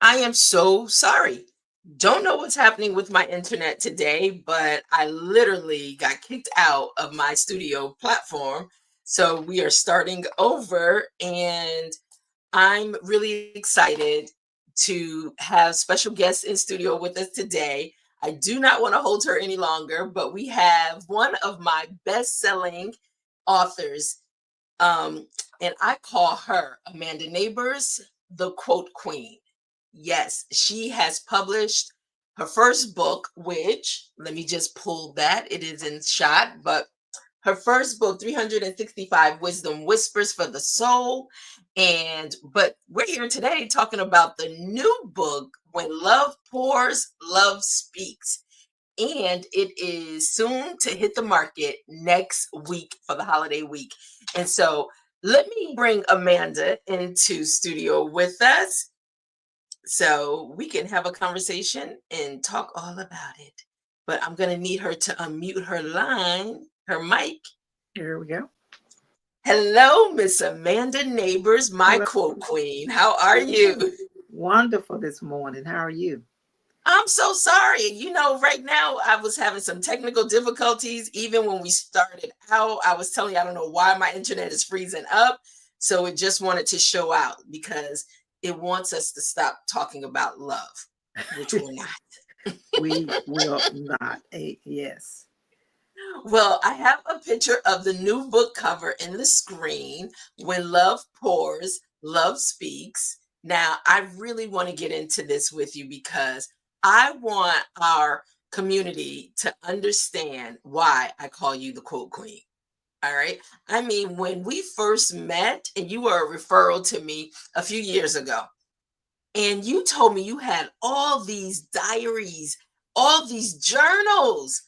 I am so sorry. Don't know what's happening with my internet today, but I literally got kicked out of my studio platform. So we are starting over, and I'm really excited to have special guests in studio with us today. I do not want to hold her any longer, but we have one of my best-selling authors, um, and I call her Amanda Nabors, the quote queen. Yes, she has published her first book, which let me just pull that. It is in shot, but her first book, 365 Wisdom Whispers for the Soul. And but we're here today talking about the new book, When Love Pours, Love Speaks. And it is soon to hit the market next week for the holiday week. And so let me bring Amanda into studio with us so we can have a conversation and talk all about it. But I'm going to need her to unmute her line, her mic. Here we go. Hello, Miss Amanda Neighbors, my Hello. quote queen. How are you? Wonderful this morning. How are you? I'm so sorry. Right now I was having some technical difficulties. Even when we started out, I was telling you, I don't know why my internet is freezing up. So it just wanted to show out because it wants us to stop talking about love, which we're not. We will not. Yes. Well, I have a picture of the new book cover in the screen. When Love Pours, Love Speaks. Now, I really want to get into this with you because I want our community to understand why I call you the quote queen. All right. I mean, when we first met and you were a referral to me a few years ago, and you told me you had all these diaries, all these journals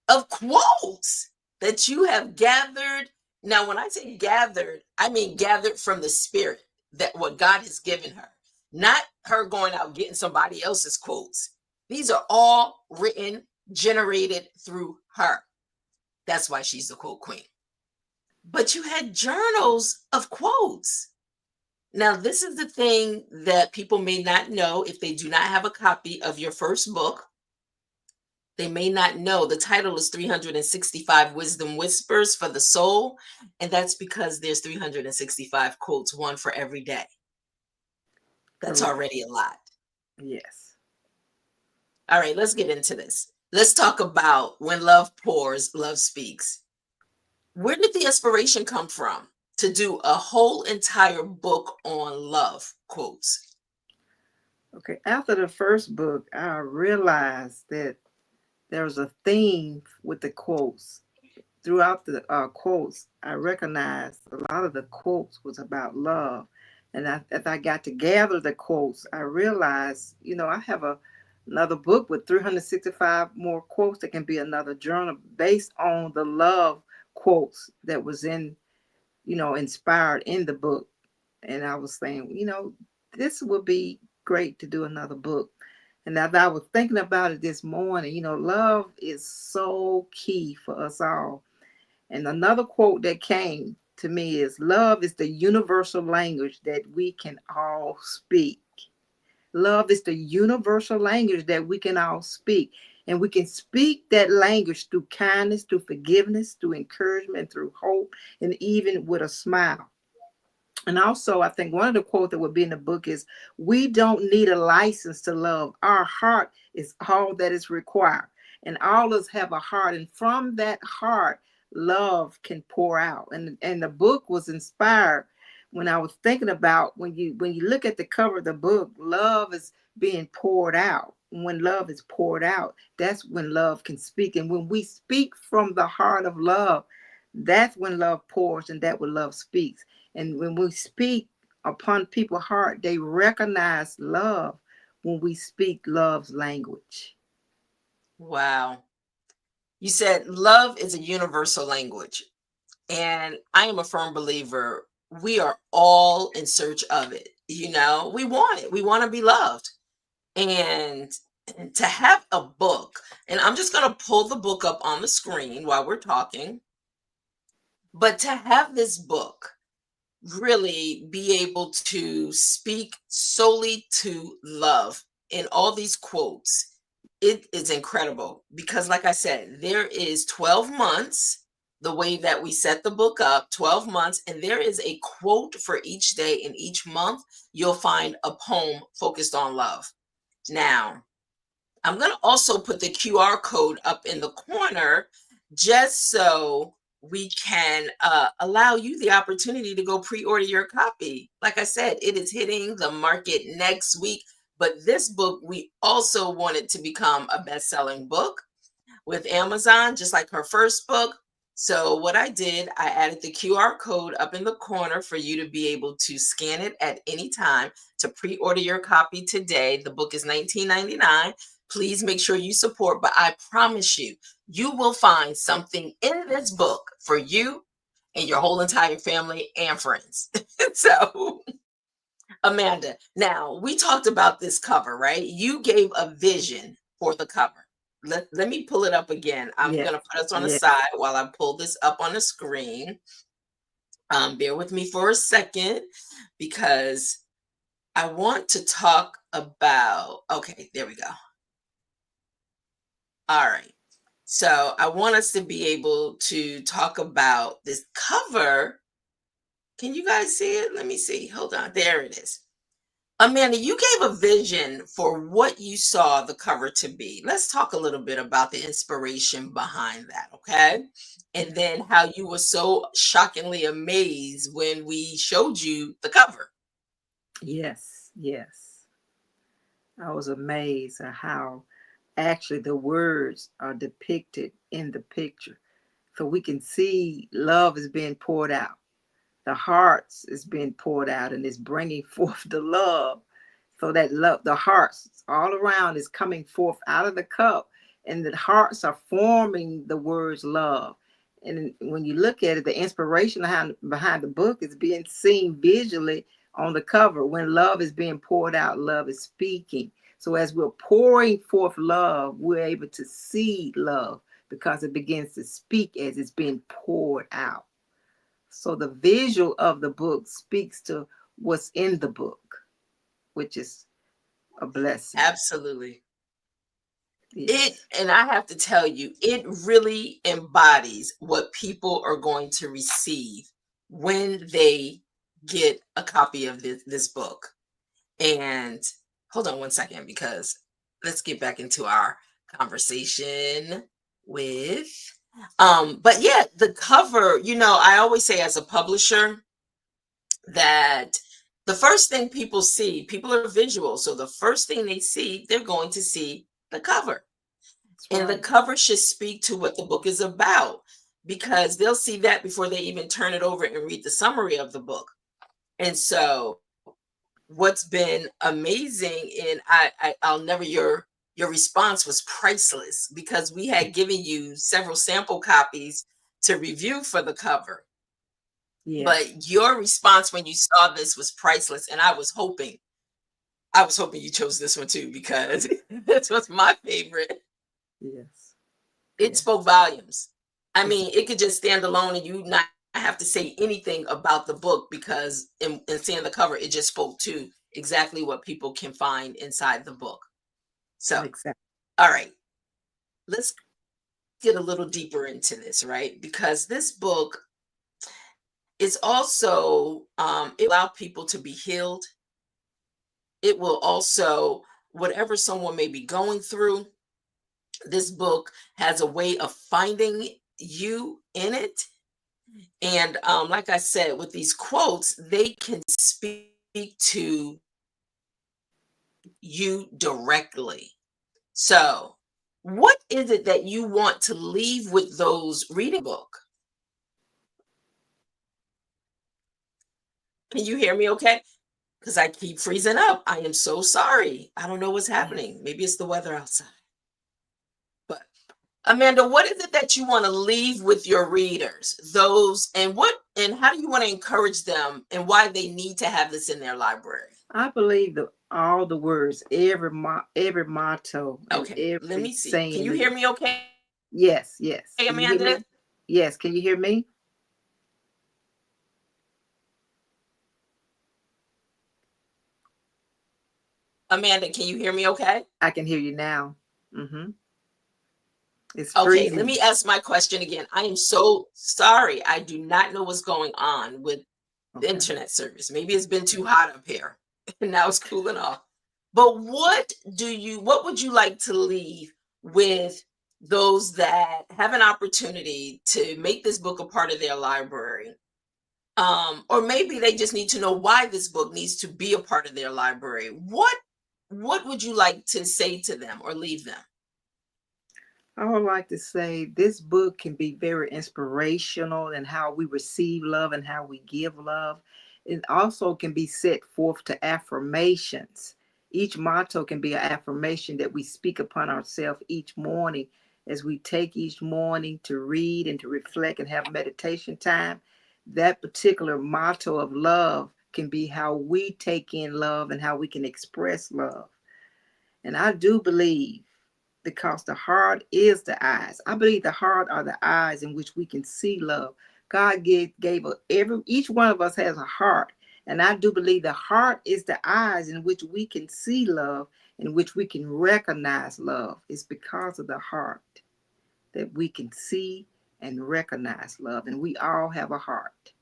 of quotes that you have gathered. Now, when I say gathered, I mean gathered from the spirit, that what God has given her, not her going out getting somebody else's quotes. These are all written, generated through her. That's why she's the quote queen. But you had journals of quotes. Now, this is the thing that people may not know if they do not have a copy of your first book. They may not know the title is 365 Wisdom Whispers for the Soul, and that's because there's 365 quotes, one for every day. That's Correct. already a lot. Yes. All right, let's get into this. Let's talk about When Love Pours, Love Speaks. Where did the inspiration come from to do a whole entire book on love quotes? Okay. After the first book, I realized that there was a theme with the quotes. Throughout the quotes, I recognized a lot of the quotes was about love. And as I got to gather the quotes, I realized, I have another book with 365 more quotes that can be another journal based on the love quotes that was inspired in the book. And I was saying, this would be great to do another book. And as I was thinking about it this morning, love is so key for us all. And another quote that came to me is love is the universal language that we can all speak. Love is the universal language that we can all speak. And we can speak that language through kindness, through forgiveness, through encouragement, through hope, and even with a smile. And also, I think one of the quotes that would be in the book is, we don't need a license to love. Our heart is all that is required. And all of us have a heart. And from that heart, love can pour out. And the book was inspired when I was thinking about when you look at the cover of the book, love is being poured out. When love is poured out, that's when love can speak. And when we speak from the heart of love, that's when love pours, and that when love speaks. And when we speak upon people's heart, they recognize love when we speak love's language. Wow. You said love is a universal language. And I am a firm believer we are all in search of it. We want it. We want to be loved. And to have a book, and I'm just going to pull the book up on the screen while we're talking, but to have this book really be able to speak solely to love in all these quotes. It is incredible because, like I said, there is 12 months, the way that we set the book up, 12 months, and there is a quote for each day. In each month, you'll find a poem focused on love. Now, I'm going to also put the QR code up in the corner just so we can allow you the opportunity to go pre-order your copy. Like I said, it is hitting the market next week, but this book, we also want it to become a best-selling book with Amazon, just like her first book. So what I did, I added the QR code up in the corner for you to be able to scan it at any time to pre-order your copy today. The book is $19.99. Please make sure you support, but I promise you, you will find something in this book for you and your whole entire family and friends. So Amanda, now we talked about this cover, right? You gave a vision for the cover. Let me pull it up again. I'm Yes, going to put us on the yes, side while I pull this up on the screen. Bear with me for a second because I want to talk about, okay, there we go. All right. So I want us to be able to talk about this cover. Can you guys see it? Let me see. Hold on. There it is. Amanda, you gave a vision for what you saw the cover to be. Let's talk a little bit about the inspiration behind that, okay? And then how you were so shockingly amazed when we showed you the cover. yes, yes. I was amazed at how actually the words are depicted in the picture. So we can see love is being poured out. The hearts is being poured out and it's bringing forth the love. So that love, the hearts all around is coming forth out of the cup, and the hearts are forming the words love. And when you look at it, the inspiration behind the book is being seen visually on the cover. When love is being poured out, love is speaking. So as we're pouring forth love, we're able to see love because it begins to speak as it's being poured out. So the visual of the book speaks to what's in the book, which is a blessing. Absolutely. It, Yes. and I have to tell you, it really embodies what people are going to receive when they get a copy of this book. And hold on one second because let's get back into our conversation with but yeah, the cover, I always say as a publisher that the first thing people are visual. So the first thing they see, they're going to see the cover. That's And the right. cover should speak to what the book is about because they'll see that before they even turn it over and read the summary of the book. And so what's been amazing, and I'll never, your response was priceless because we had given you several sample copies to review for the cover, Yes. but your response when you saw this was priceless, and I was hoping you chose this one too because this was my favorite. Yes. It spoke Yes. volumes. I It's mean, it could just stand alone and you not have to say anything about the book because in seeing the cover, it just spoke to exactly what people can find inside the book. So, exactly. all right, let's get a little deeper into this, right? Because this book is also, it will allow people to be healed. It will also, whatever someone may be going through, this book has a way of finding you in it. And like I said, with these quotes, they can speak to you directly. So, what is it that you want to leave with those reading book? Can you hear me okay? Because I keep freezing up. I am so sorry. I don't know what's Yes. happening. Maybe it's the weather outside. But Amanda, what is it that you want to leave with your readers? Those and how do you want to encourage them and why they need to have this in their library? I believe that all the words, every motto, and Okay, let every me see. Can you saying. hear me okay, Amanda? Yes. Yes. Can you hear me? Yes. Can you hear me? Amanda, can you hear me okay? I can hear you now. Mm-hmm. It's Okay, let freezing. me ask my question again. I am so sorry. I do not know what's going on with the Okay. internet service. Maybe it's been too hot up here and now it's cooling off. But what would you like to leave with those that have an opportunity to make this book a part of their library? Or maybe they just need to know why this book needs to be a part of their library. What would you like to say to them or leave them? I would like to say this book can be very inspirational in how we receive love and how we give love. It also can be set forth to affirmations. Each motto can be an affirmation that we speak upon ourselves each morning as we take each morning to read and to reflect and have meditation time. That particular motto of love can be how we take in love and how we can express love. And I do believe, because the heart is the eyes. I believe the heart are the eyes in which we can see love. God gave each one of us has a heart. And I do believe the heart is the eyes in which we can see love, in which we can recognize love. It's because of the heart that we can see and recognize love. And we all have a heart.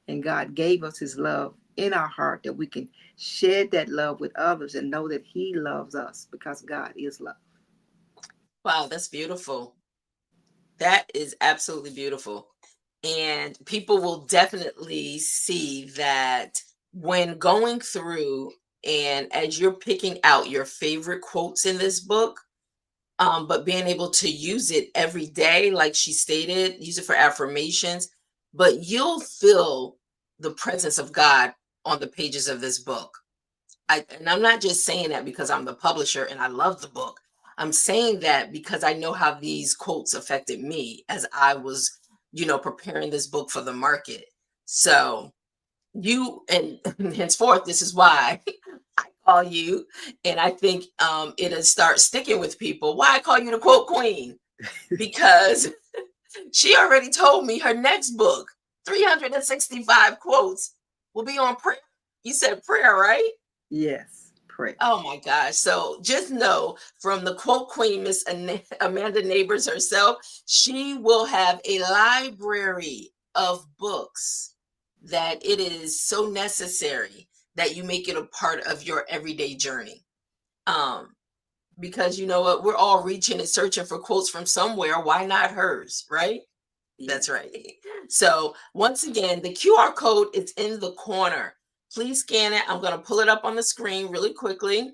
And God gave us his love in our heart that we can shed that love with others and know that he loves us because God is love. Wow, that's beautiful. That is absolutely beautiful. And people will definitely see that when going through and as you're picking out your favorite quotes in this book, but being able to use it every day, like she stated, use it for affirmations, but you'll feel the presence of God on the pages of this book. And I'm not just saying that because I'm the publisher and I love the book. I'm saying that because I know how these quotes affected me as I was, preparing this book for the market. So you and henceforth, this is why I call you, and I think it'll start sticking with people. Why I call you the quote queen? Because she already told me her next book, 365 quotes, will be on prayer. You said prayer, right? Yes, prayer. Oh my gosh. So just know from the quote queen, Miss Amanda Nabors herself, she will have a library of books that it is so necessary that you make it a part of your everyday journey. Um, because you know what, we're all reaching and searching for quotes from somewhere. Why not hers, right? That's Yes. right. So once again, the QR code is in the corner. Please scan it. I'm going to pull it up on the screen really quickly.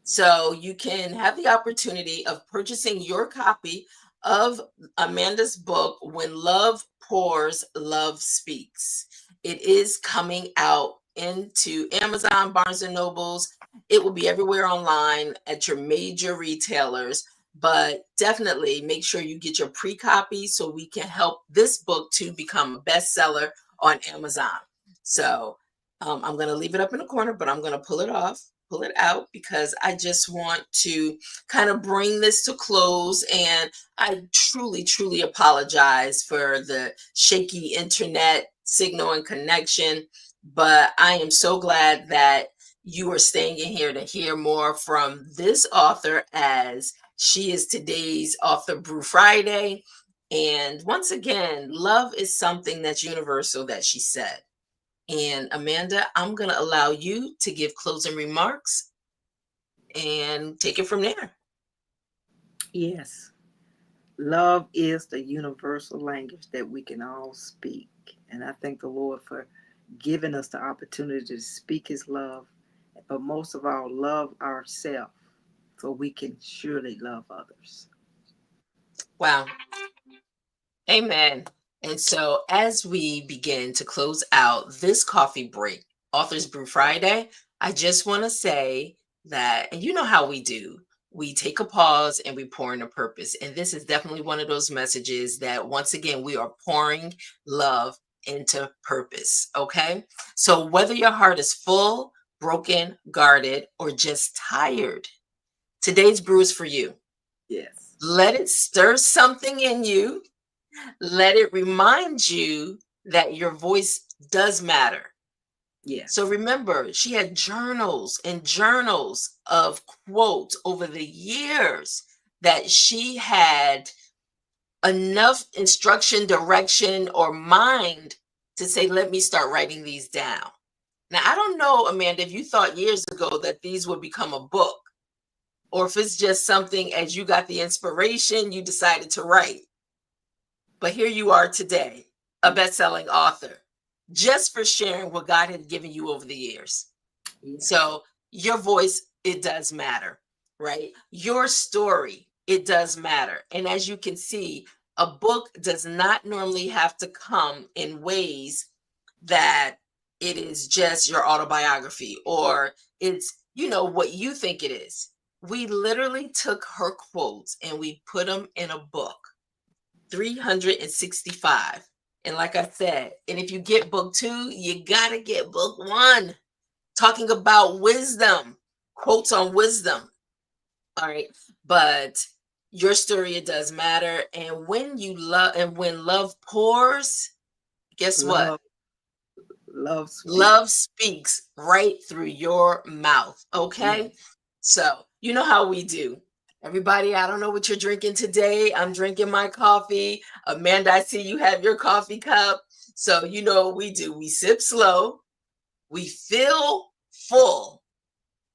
So you can have the opportunity of purchasing your copy of Amanda's book, When Love Pours, Love Speaks. It is coming out into Amazon, Barnes and Nobles. It will be everywhere online at your major retailers, but definitely make sure you get your pre-copy so we can help this book to become a bestseller on Amazon. So I'm going to leave it up in the corner, but I'm going to pull it out because I just want to kind of bring this to close. And I truly, truly apologize for the shaky internet signal and connection. But I am so glad that you are staying in here to hear more from this author as she is today's author, Brew Friday. And once again, love is something that's universal, that she said. And Amanda, I'm going to allow you to give closing remarks and take it from there. Yes. Love is the universal language that we can all speak. And I thank the Lord for giving us the opportunity to speak his love, but most of all, love ourselves so we can surely love others. Wow. Amen. And so, as we begin to close out this coffee break, Authors Brew Friday, I just want to say that, and you know how we do, we take a pause and we pour in a purpose. And this is definitely one of those messages that, once again, we are pouring love into purpose. Okay. So, whether your heart is full, broken, guarded, or just tired, today's brew is for you. Yes. Let it stir something in you. Let it remind you that your voice does matter. So Yes. remember, she had journals and journals of quotes over the years that she had enough instruction, direction, or mind to say, let me start writing these down. Now, I don't know, Amanda, if you thought years ago that these would become a book, or if it's just something as you got the inspiration, you decided to write. But here you are today, a best-selling author, just for sharing what God had given you over the years. Yes. So your voice, it does matter, right? Your story, it does matter. And as you can see, a book does not normally have to come in ways that it is just your autobiography or it's, what you think it is. We literally took her quotes and we put them in a book, 365. And like I said, and if you get book two, you got to get book one, talking about wisdom, quotes on wisdom. All right. But your story, it does matter. And when you love and when love pours, guess what? Love, love speaks. Love speaks right through your mouth. Okay. Yes. So, you know how we do. Everybody, I don't know what you're drinking today. I'm drinking my coffee. Amanda, I see you have your coffee cup. So, you know what we do. We sip slow, we feel full,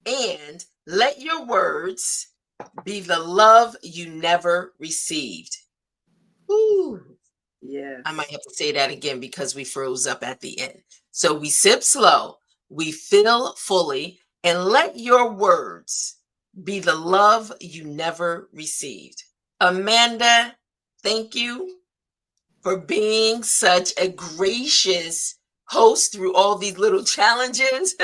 and let your words be the love you never received. Ooh, I might Yes. have to say that again because we froze up at the end. So we sip slow, we fill fully, and let your words be the love you never received. Amanda, thank you for being such a gracious host through all these little challenges.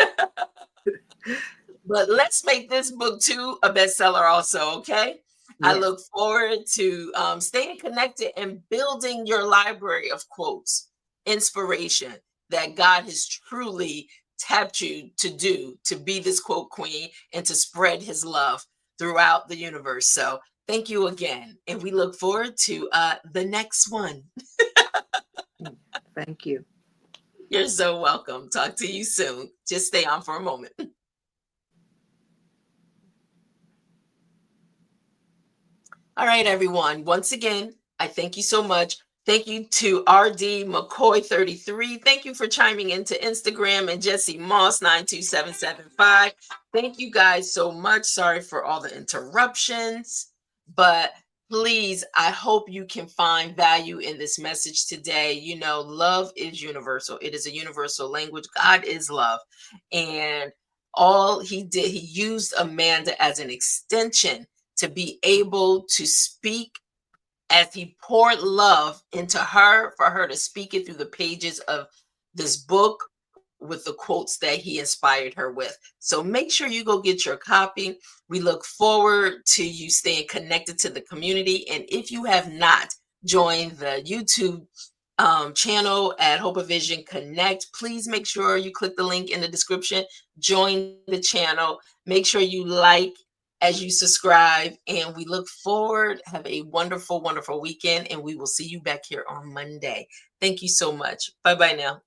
But let's make this book too a bestseller also, okay? I Yes. look forward to staying connected and building your library of quotes, inspiration that God has truly tapped you to do, to be this quote queen and to spread his love throughout the universe. So thank you again. And we look forward to the next one. Thank you. You're so welcome. Talk to you soon. Just stay on for a moment. All right, everyone. Once again, I thank you so much. Thank you to RD McCoy 33. Thank you for chiming into Instagram and Jesse Moss 92775. Thank you guys so much. Sorry for all the interruptions, but please, I hope you can find value in this message today. Love is universal. It is a universal language. God is love. And all he did, he used Amanda as an extension to be able to speak as he poured love into her, for her to speak it through the pages of this book with the quotes that he inspired her with. So make sure you go get your copy. We look forward to you staying connected to the community. And if you have not joined the YouTube channel at Hope of Vision Connect, please make sure you click the link in the description, join the channel, make sure you like as you subscribe, and we look forward. Have a wonderful, wonderful weekend, and we will see you back here on Monday. Thank you so much. Bye bye now.